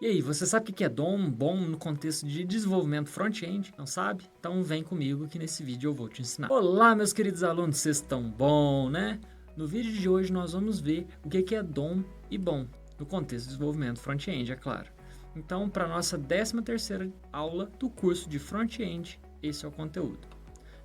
E aí, você sabe o que é DOM? Bom no contexto de desenvolvimento front-end? Não sabe? Então vem comigo que nesse vídeo eu vou te ensinar. Olá, meus queridos alunos, vocês estão bom, né? No vídeo de hoje nós vamos ver o que é DOM e BOM no contexto de desenvolvimento front-end, é claro. Então, para a nossa 13ª aula do curso de front-end, esse é o conteúdo.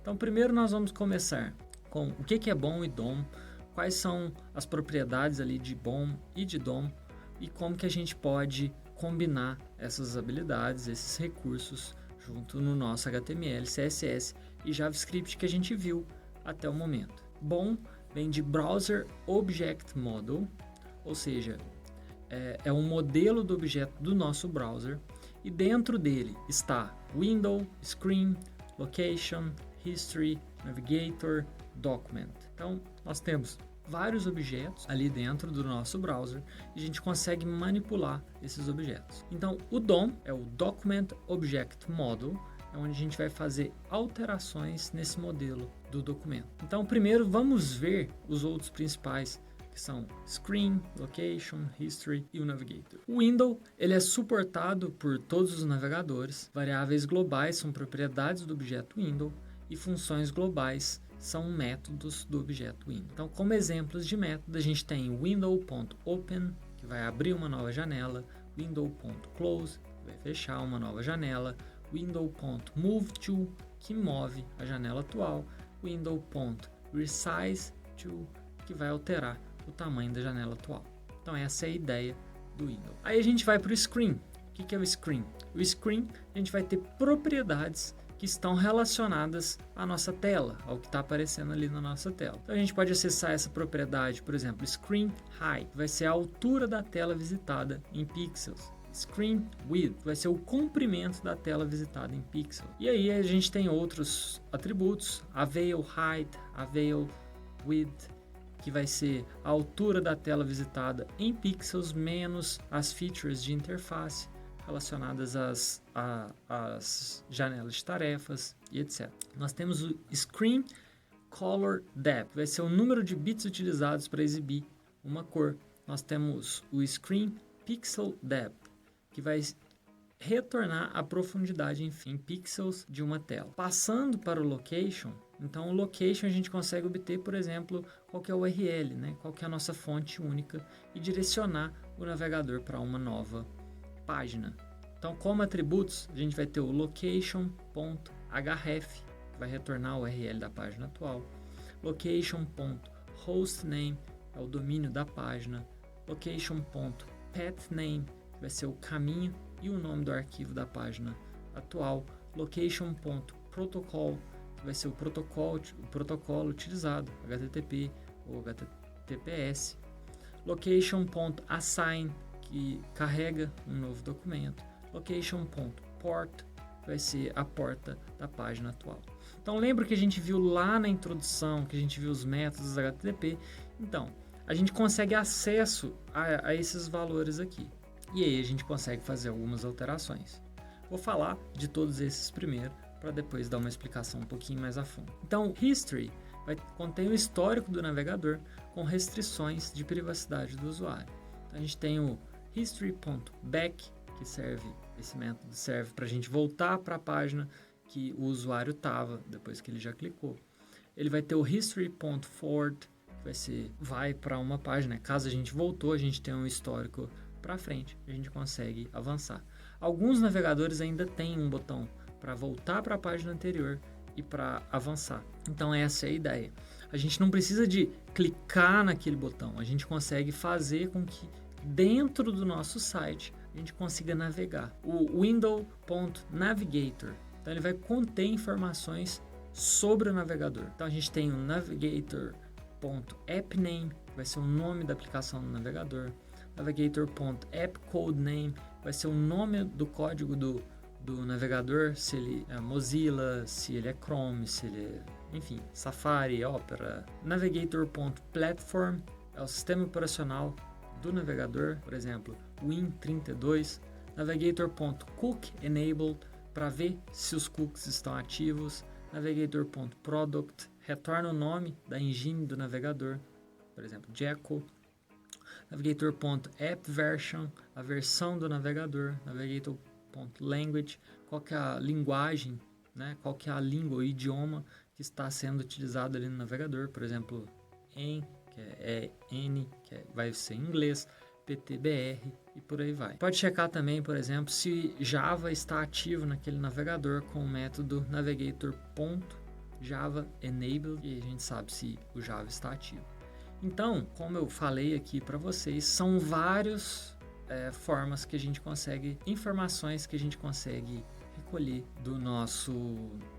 Então, primeiro nós vamos começar com o que é BOM e DOM, quais são as propriedades ali de BOM e de DOM e como que a gente pode combinar essas habilidades, esses recursos junto no nosso HTML, CSS e JavaScript que a gente viu até o momento. BOM vem de Browser Object Model, ou seja, é um modelo do objeto do nosso browser e dentro dele está Window, Screen, Location, History, Navigator, Document. Então, nós temos vários objetos ali dentro do nosso browser e a gente consegue manipular esses objetos. Então, o DOM é o Document Object Model, é onde a gente vai fazer alterações nesse modelo do documento. Então, primeiro vamos ver os outros principais, que são Screen, Location, History e o Navigator. O Window ele é suportado por todos os navegadores. Variáveis globais são propriedades do objeto Window e funções globais são métodos do objeto Window. Então, como exemplos de método, a gente tem window.open, que vai abrir uma nova janela, window.close, que vai fechar uma nova janela, window.moveTo, que move a janela atual, window.resizeTo, que vai alterar o tamanho da janela atual. Então, essa é a ideia do Window. Aí a gente vai para o Screen. O que é o Screen? O Screen, a gente vai ter propriedades que estão relacionadas à nossa tela, ao que está aparecendo ali na nossa tela. Então a gente pode acessar essa propriedade, por exemplo, Screen Height, vai ser a altura da tela visitada em pixels. Screen Width vai ser o comprimento da tela visitada em pixels. E aí a gente tem outros atributos, Avail Height, Avail Width, que vai ser a altura da tela visitada em pixels menos as features de interface relacionadas às janelas de tarefas e etc. Nós temos o Screen Color Depth, vai ser o número de bits utilizados para exibir uma cor. Nós temos o Screen Pixel Depth, que vai retornar a profundidade em pixels de uma tela. Passando para o Location, então o Location a gente consegue obter, por exemplo, qual que é o URL, né? Qual que é a nossa fonte única e direcionar o navegador para uma nova página. Então, como atributos, a gente vai ter o location.href, que vai retornar o URL da página atual, location.hostname, é o domínio da página, location.pathname, que vai ser o caminho e o nome do arquivo da página atual, location.protocol, que vai ser o protocolo utilizado, HTTP ou HTTPS, location.assign, que carrega um novo documento, location.port, vai ser a porta da página atual. Então lembra que a gente viu lá na introdução, que a gente viu os métodos HTTP? Então, a gente consegue acesso a esses valores aqui. E aí a gente consegue fazer algumas alterações. Vou falar de todos esses primeiro, para depois dar uma explicação um pouquinho mais a fundo. Então, History vai conter o histórico do navegador com restrições de privacidade do usuário. Então, a gente tem o history.back, que esse método serve para a gente voltar para a página que o usuário estava depois que ele já clicou. Ele vai ter o history.forward, que vai para uma página. Caso a gente voltou, a gente tem um histórico para frente, a gente consegue avançar. Alguns navegadores ainda têm um botão para voltar para a página anterior e para avançar. Então essa é a ideia. A gente não precisa de clicar naquele botão, a gente consegue fazer com que dentro do nosso site a gente consiga navegar. O window.navigator, então ele vai conter informações sobre o navegador. Então a gente tem o navigator.appname, que vai ser o nome da aplicação do navegador. Navigator.appcodename vai ser o nome do código do navegador, se ele é Mozilla, se ele é Chrome, se ele é, enfim, Safari, Opera. Navigator.platform é o sistema operacional do navegador, por exemplo, Win32. Navigator.cookEnabled para ver se os cookies estão ativos. Navigator.product retorna o nome da engine do navegador, por exemplo, Jekyll. navigator.appversion, a versão do navegador, navigator.language, qual que é a linguagem, né? Qual que é a língua, o idioma que está sendo utilizado ali no navegador, por exemplo, que é N, vai ser em inglês, PTBR e por aí vai. Pode checar também, por exemplo, se Java está ativo naquele navegador com o método navigator.java_enable e a gente sabe se o Java está ativo. Então, como eu falei aqui para vocês, são várias formas que a gente consegue, informações que a gente consegue recolher do nosso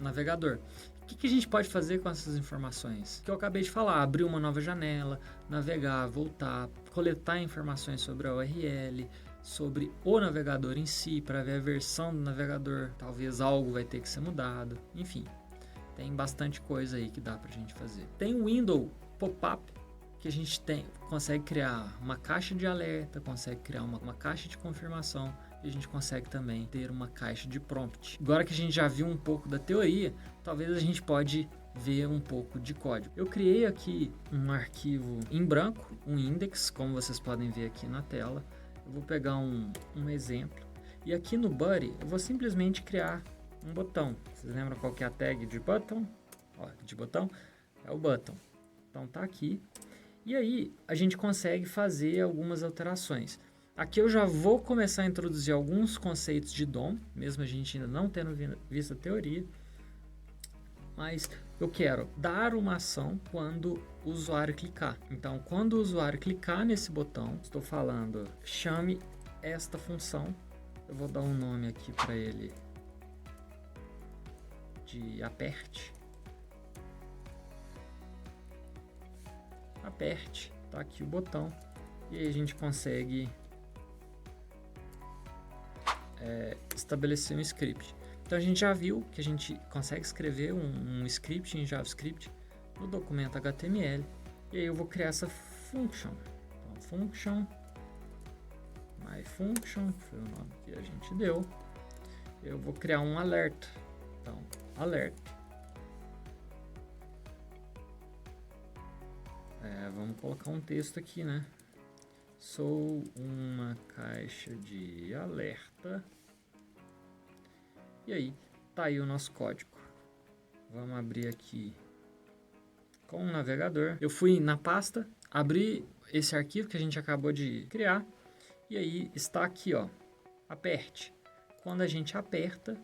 navegador. O que a gente pode fazer com essas informações? Que eu acabei de falar, abrir uma nova janela, navegar, voltar, coletar informações sobre a URL, sobre o navegador em si, para ver a versão do navegador, talvez algo vai ter que ser mudado, enfim, tem bastante coisa aí que dá pra gente fazer. Tem o window pop-up, que a gente consegue criar uma caixa de alerta, consegue criar uma caixa de confirmação, e a gente consegue também ter uma caixa de prompt. Agora que a gente já viu um pouco da teoria, talvez a gente pode ver um pouco de código. Eu criei aqui um arquivo em branco, um index, como vocês podem ver aqui na tela. Eu vou pegar um exemplo, e aqui no body eu vou simplesmente criar um botão. Vocês lembram qual que é a tag de button? Ó, de botão é o button. Então tá aqui. E aí a gente consegue fazer algumas alterações. Aqui eu já vou começar a introduzir alguns conceitos de DOM, mesmo a gente ainda não tendo visto a teoria. Mas eu quero dar uma ação quando o usuário clicar. Então, quando o usuário clicar nesse botão, estou falando, chame esta função. Eu vou dar um nome aqui para ele de aperte. Aperte, tá aqui o botão. E aí a gente consegue estabelecer um script. Então a gente já viu que a gente consegue escrever um script em JavaScript no documento HTML. E aí eu vou criar essa function. Então, function, myFunction, foi o nome que a gente deu. Eu vou criar um alert. Então, alert. Vamos colocar um texto aqui, né? Sou uma caixa de alerta. E aí, tá aí o nosso código. Vamos abrir aqui com o navegador. Eu fui na pasta, abri esse arquivo que a gente acabou de criar. E aí está aqui, ó, aperte. Quando a gente aperta,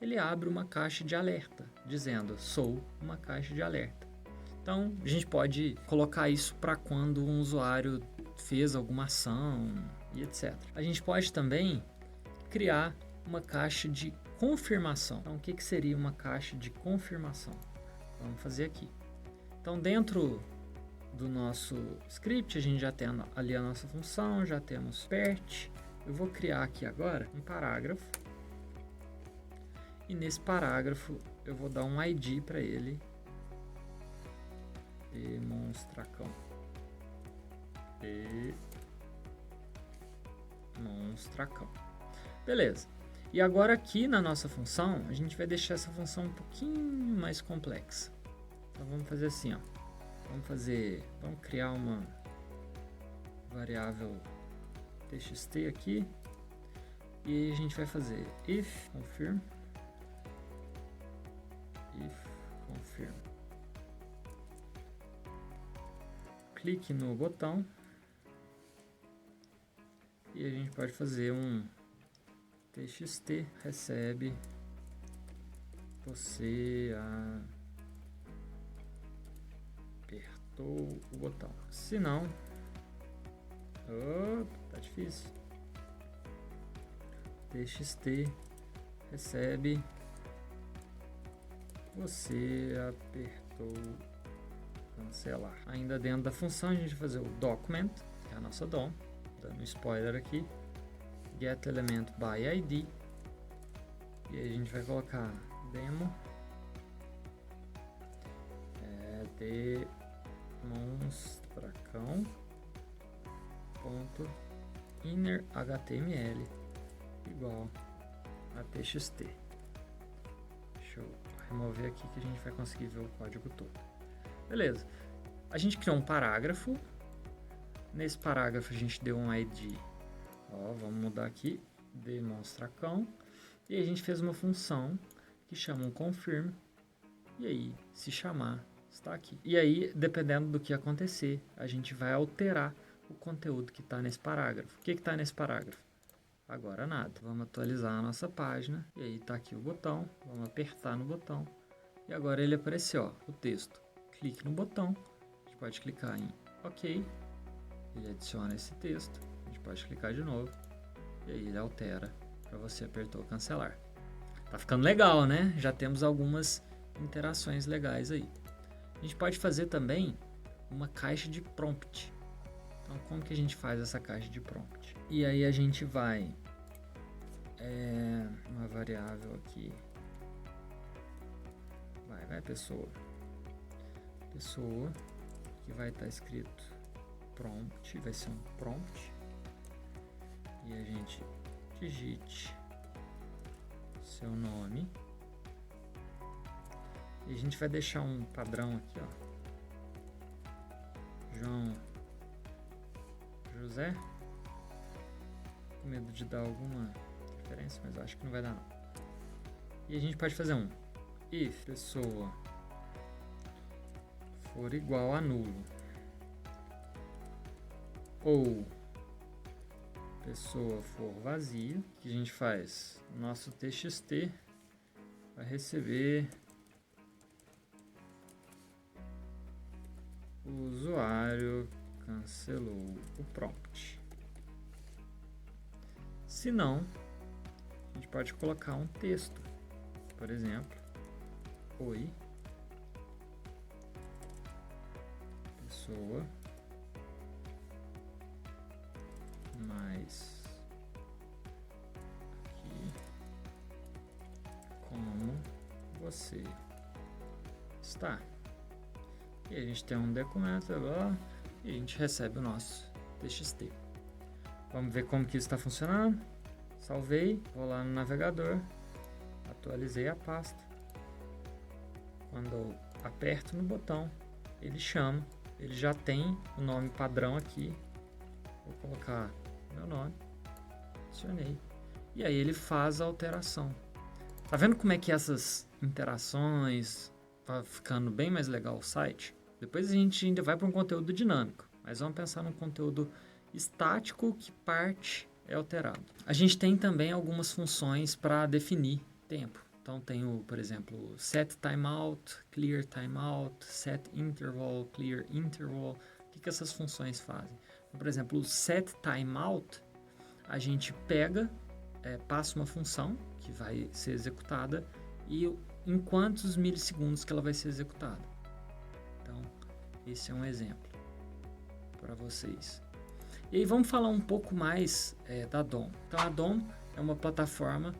ele abre uma caixa de alerta, dizendo, sou uma caixa de alerta. Então, a gente pode colocar isso para quando um usuário fez alguma ação e etc. A gente pode também criar uma caixa de confirmação. Então, o que seria uma caixa de confirmação? Vamos fazer aqui. Então, dentro do nosso script, a gente já tem ali a nossa função, já temos PERT. Eu vou criar aqui agora um parágrafo. E nesse parágrafo, eu vou dar um ID para ele. Demonstracão. Demonstracão. Beleza. E agora aqui na nossa função, a gente vai deixar essa função um pouquinho mais complexa. Então vamos fazer assim, ó. Vamos criar uma variável txt aqui. E a gente vai fazer if confirm. Clique no botão e a gente pode fazer um txt recebe você apertou o botão. Se não, tá difícil. Txt recebe você apertou cancelar. Ainda dentro da função a gente vai fazer o document, que é a nossa DOM, dando spoiler aqui, get element by id, e aí a gente vai colocar demo demonstracão ponto inner html igual a txt. Deixa eu remover aqui que a gente vai conseguir ver o código todo. Beleza, a gente criou um parágrafo Nesse parágrafo a gente deu um ID. Ó, vamos mudar aqui, demonstra cão. E a gente fez uma função que chama um confirm. E aí, se chamar, está aqui. E aí, dependendo do que acontecer, a gente vai alterar o conteúdo que está nesse parágrafo. O que está nesse parágrafo? Agora nada. Vamos atualizar a nossa página. E aí está aqui o botão. Vamos apertar no botão. E agora ele apareceu, ó, o texto. Clique no botão. A gente pode clicar em OK. Ele adiciona esse texto. A gente pode clicar de novo. E aí ele altera para você apertou cancelar. Tá ficando legal, né? Já temos algumas interações legais aí. A gente pode fazer também uma caixa de prompt. Então, como que a gente faz essa caixa de prompt? E aí a gente vai uma variável aqui. Vai pessoa, que vai estar escrito prompt, vai ser um prompt. E a gente digite seu nome. E a gente vai deixar um padrão aqui, ó. João José. Com medo de dar alguma referência, mas acho que não vai dar não. E a gente pode fazer um if pessoa for igual a nulo ou pessoa for vazia, o que a gente faz? Nosso txt vai receber o usuário cancelou o prompt. Se não, a gente pode colocar um texto, por exemplo, oi, pessoa mais aqui, como você está. E a gente tem um documento lá e a gente recebe o nosso txt. Vamos ver como que isso está funcionando. Salvei, vou lá no navegador, atualizei a pasta. Quando eu aperto no botão, ele chama, ele já tem o nome padrão aqui. Vou colocar meu nome, adicionei, e aí ele faz a alteração. Tá vendo como é que essas interações vai ficando bem mais legal o site? Depois a gente ainda vai para um conteúdo dinâmico, mas vamos pensar num conteúdo estático que parte é alterado. A gente tem também algumas funções para definir tempo. Então tem o, por exemplo, set timeout, clear timeout, set interval, clear interval. O que essas funções fazem? Então, por exemplo, o set timeout, a gente pega, passa uma função que vai ser executada e em quantos milissegundos que ela vai ser executada. Então, esse é um exemplo para vocês. E aí vamos falar um pouco mais da DOM. Então a DOM é uma plataforma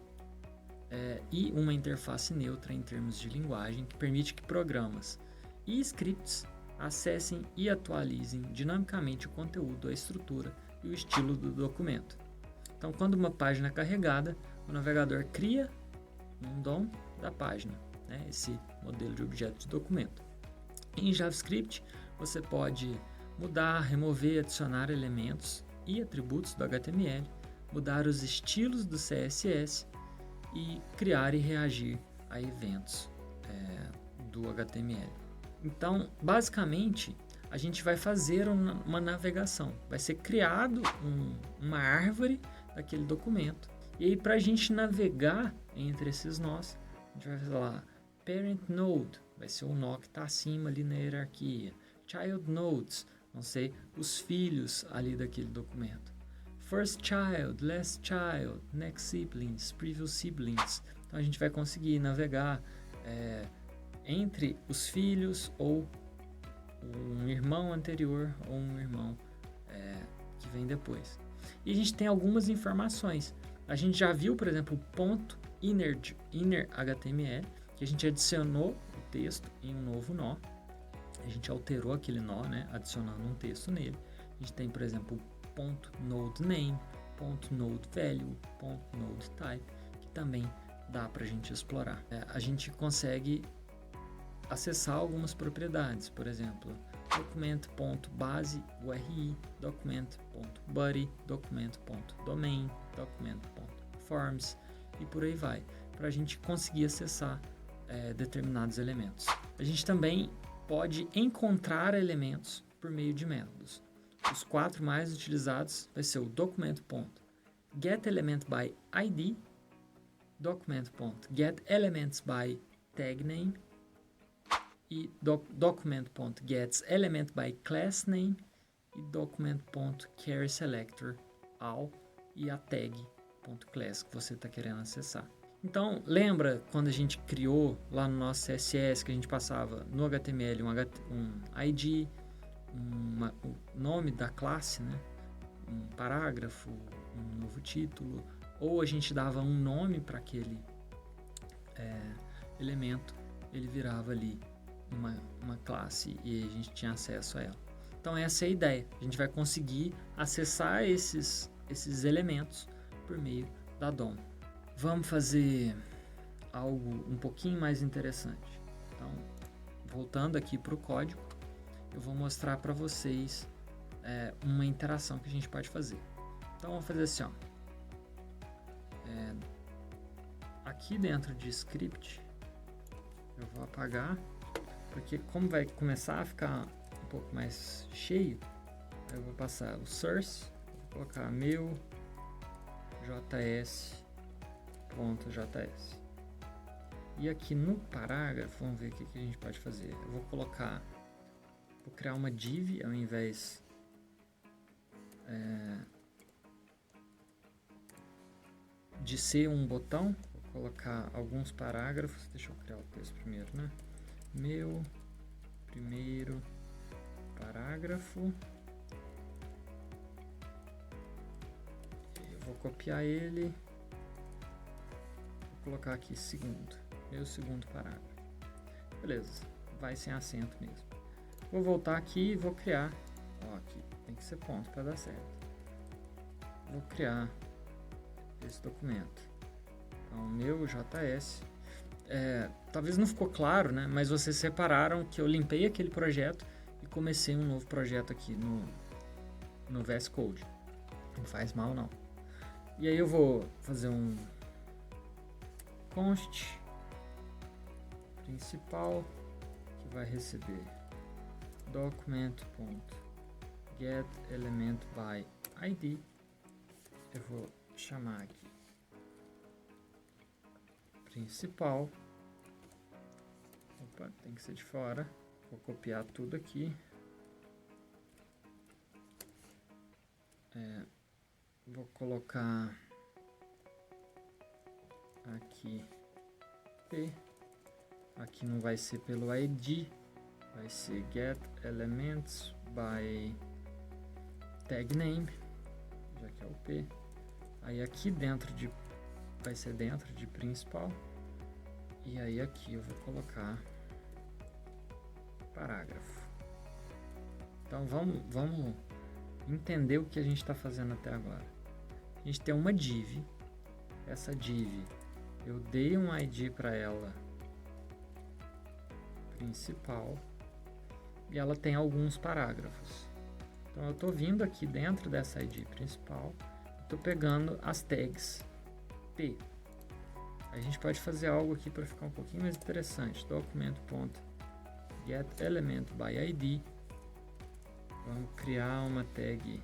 e uma interface neutra em termos de linguagem que permite que programas e scripts acessem e atualizem dinamicamente o conteúdo, a estrutura e o estilo do documento. Então quando uma página é carregada, o navegador cria um DOM da página, né, esse modelo de objeto de documento. Em JavaScript você pode mudar, remover, adicionar elementos e atributos do HTML, mudar os estilos do CSS e criar e reagir a eventos do HTML. Então, basicamente, a gente vai fazer uma navegação. Vai ser criado uma árvore daquele documento. E aí, para a gente navegar entre esses nós, a gente vai falar Parent Node, vai ser o nó que está acima ali na hierarquia. Child Nodes, vão ser os filhos ali daquele documento. First child, last child, next siblings, previous siblings. Então a gente vai conseguir navegar entre os filhos ou um irmão anterior ou um irmão que vem depois. E a gente tem algumas informações. A gente já viu, por exemplo, o ponto inner HTML, que a gente adicionou o texto em um novo nó. A gente alterou aquele nó, né, adicionando um texto nele. A gente tem, por exemplo, ponto node name, ponto node value, ponto node type, que também dá para a gente explorar. A gente consegue acessar algumas propriedades, por exemplo, documento.base URI, documento.body, documento.domain, documento.forms e por aí vai, para a gente conseguir acessar determinados elementos. A gente também pode encontrar elementos por meio de métodos. Os 4 mais utilizados vai ser o documento.getElementById, documento.getElementsByTagName e document.getElementByClassName e document.carrySelector all e a tag.class que você está querendo acessar. Então, lembra quando a gente criou lá no nosso CSS que a gente passava no HTML um ID, o nome da classe, né? Um parágrafo, um novo título, ou a gente dava um nome para aquele elemento, ele virava ali uma classe e a gente tinha acesso a ela. Então essa é a ideia, a gente vai conseguir acessar esses elementos por meio da DOM. Vamos fazer algo um pouquinho mais interessante. Então, voltando aqui para o código, eu vou mostrar para vocês uma interação que a gente pode fazer. Então vamos fazer assim, ó. Aqui dentro de script, eu vou apagar, porque como vai começar a ficar um pouco mais cheio, eu vou passar o source, vou colocar meu js.js. E aqui no parágrafo, vamos ver o que a gente pode fazer. Eu vou criar uma div ao invés de ser um botão. Vou colocar alguns parágrafos. Deixa eu criar o texto primeiro, né? Meu primeiro parágrafo. Eu vou copiar ele. Vou colocar aqui segundo. Meu segundo parágrafo. Beleza. Vai sem acento mesmo. Vou voltar aqui e vou criar. Ó, aqui tem que ser ponto para dar certo. Vou criar esse documento. Então, meu JS. Talvez não ficou claro, né? Mas vocês repararam que eu limpei aquele projeto e comecei um novo projeto aqui no VS Code. Não faz mal, não. E aí eu vou fazer um const principal que vai receber document.getElementById. Eu vou chamar aqui principal. Opa, tem que ser de fora. Vou copiar tudo aqui. Vou colocar aqui P. Aqui não vai ser pelo ID, vai ser getElementsByTagName, já que é o P. Aí aqui vai ser dentro de principal. E aí aqui eu vou colocar parágrafo. Então vamos entender o que a gente está fazendo até agora. A gente tem uma div. Essa div eu dei um ID para ela principal e ela tem alguns parágrafos. Então eu estou vindo aqui dentro dessa ID principal, estou pegando as tags P. A gente pode fazer algo aqui para ficar um pouquinho mais interessante. Document.getElementById. Vamos criar uma tag.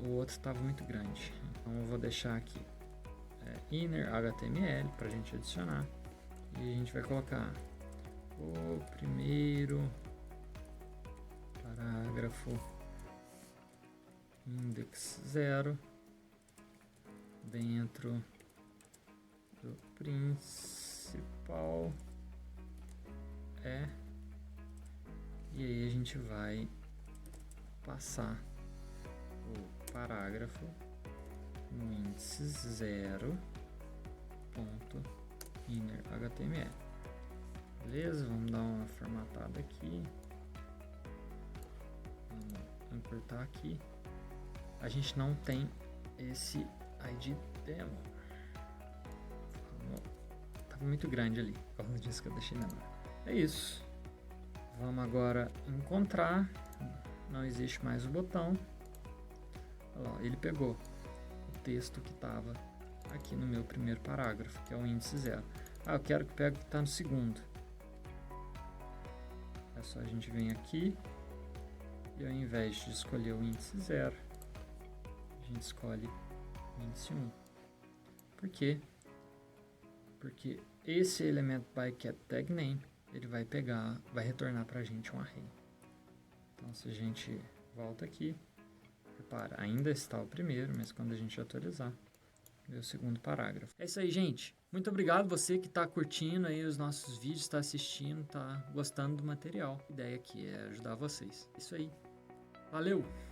O outro estava muito grande, então eu vou deixar aqui inner HTML para a gente adicionar. E a gente vai colocar o primeiro parágrafo index 0 dentro do principal e aí a gente vai passar o parágrafo no índice 0 ponto inner HTML. Beleza? Vamos dar uma formatada aqui. Vamos importar aqui. A gente não tem esse ID demo. Tava muito grande ali. Como eu disse que eu deixei menor. É isso. Vamos agora encontrar. Não existe mais o botão. Olha lá, ele pegou o texto que estava aqui no meu primeiro parágrafo, que é o índice 0. Eu quero que pegue o que está no segundo. É só a gente vir aqui e ao invés de escolher o índice 0, a gente escolhe o índice 1. Por quê? Porque esse elemento by cat tag name, ele vai retornar para a gente um array. Então se a gente volta aqui, repara, ainda está o primeiro, mas quando a gente atualizar, vê o segundo parágrafo. É isso aí, gente. Muito obrigado você que está curtindo aí os nossos vídeos, está assistindo, está gostando do material. A ideia aqui é ajudar vocês. Isso aí. Valeu!